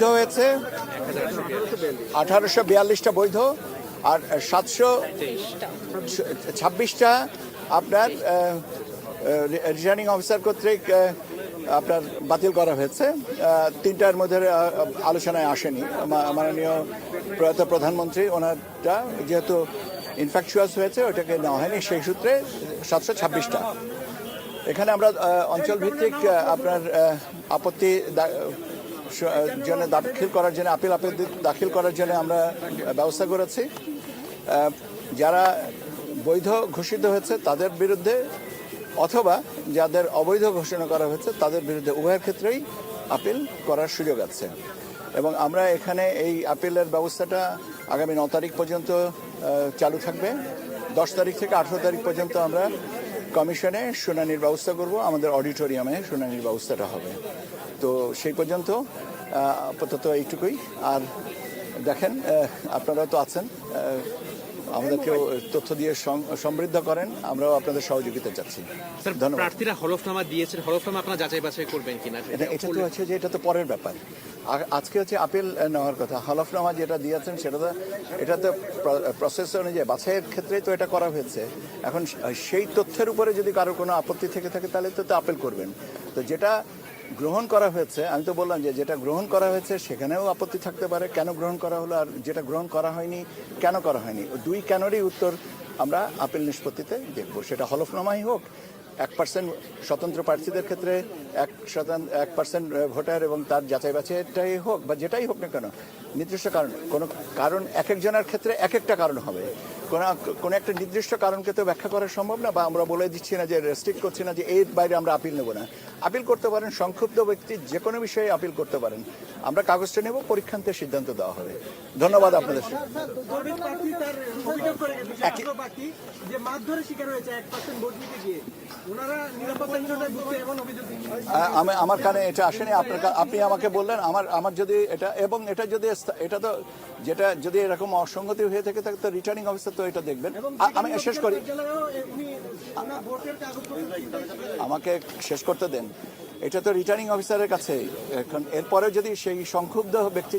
হয়েছে 1842টা বৈধ আর 726টা আপনার রিটার্নিং অফিসার কর্তৃক আপনার বাতিল করা হয়েছে। তিনটার মধ্যে আলোচনায় আসেনি। মাননীয় প্রয়াত প্রধানমন্ত্রী ওনারটা যেহেতু ইনফ্যাকচুয়াস হয়েছে ওইটাকে নেওয়া হয়নি, সেই সূত্রে 726টা। এখানে আমরা অঞ্চল ভিত্তিক আপনার আপত্তি জন্য দাখিল করার জন্য আপিল দাখিল করার জন্য আমরা ব্যবস্থা করেছি। যারা বৈধ ঘোষিত হয়েছে তাদের বিরুদ্ধে অথবা যাদের অবৈধ ঘোষণা করা হয়েছে তাদের বিরুদ্ধে উভয়ের ক্ষেত্রেই আপিল করার সুযোগ আছে। এবং আমরা এখানে এই আপিলের ব্যবস্থাটা আগামী 9 তারিখ পর্যন্ত চালু থাকবে। 10 তারিখ থেকে 18 তারিখ পর্যন্ত আমরা কমিশনে শুনানির ব্যবস্থা করব, আমাদের অডিটোরিয়ামে শুনানির ব্যবস্থাটা হবে। তো সেই পর্যন্ত আপাতত এইটুকুই। আর দেখেন, আপনারা তো আছেন, আমাদেরকে তথ্য দিয়ে সমৃদ্ধ করেন, আমরাও আপনাদের সহযোগিতা চাচ্ছি। ধন্যবাদ। প্রার্থীরা হলফনামা দিয়েছেন, হলফনামা আপনারা যাচাই বাছাই করবেন কিনা? এটা তো হচ্ছে যে এটা তো পরের ব্যাপার। আজকে হচ্ছে আপিল নেওয়ার কথা। হলফনামা যেটা দিয়েছেন এটা তো প্রসেস অনুযায়ী বাছাইয়ের ক্ষেত্রেই তো এটা করা হয়েছে। এখন সেই তথ্যের উপরে যদি কারো কোনো আপত্তি থেকে থাকে তাহলে তো আপিল করবেন। তো যেটা গ্রহণ করা হয়েছে, আমি তো বললাম যে যেটা গ্রহণ করা হয়েছে সেখানেও আপত্তি থাকতে পারে, কেন গ্রহণ করা হলো, আর যেটা গ্রহণ করা হয়নি কেন করা হয়নি, দুই কেনরই উত্তর আমরা আপিল নিষ্পত্তিতে দেখব। সেটা হলফনামাই হোক, 1% স্বতন্ত্র প্রার্থীদের ক্ষেত্রে 1% ভোটার এবং তার যাচাই বাছাইটাই হোক, বা যেটাই হোক না কেন, নির্দিষ্ট কারণ এক একজনের ক্ষেত্রে এক একটা কারণ হবে। কোনো একটা নির্দিষ্ট কারণকে তো ব্যাখ্যা করা সম্ভব না, বা আমরা বলে দিচ্ছি না যে রেস্ট্রিক্ট করছি না যে এর বাইরে আমরা আপিল নেব না। আপিল করতে পারেন, সংক্ষুব্ধ ব্যক্তি যে কোনো বিষয়ে আপিল করতে পারেন। আমরা কাগজটা নেব, পরীক্ষান্তে সিদ্ধান্ত দেওয়া হবে। ধন্যবাদ আপনাদের। আমার কানে এটা আসেনি, আপনি আমাকে বললেন। আমার যদি এটা, এবং এটা যদি এটা তো যেটা যদি এরকম অসঙ্গতি হয়ে থাকে তো রিটার্নিং অফিসার তো এটা দেখবেন। আমি শেষ করি, আমাকে শেষ করতে দেন। এটা তো রিটার্নিং অফিসারের কাছে। এখন এরপরে যদি সেই সংক্ষুব্ধ ব্যক্তি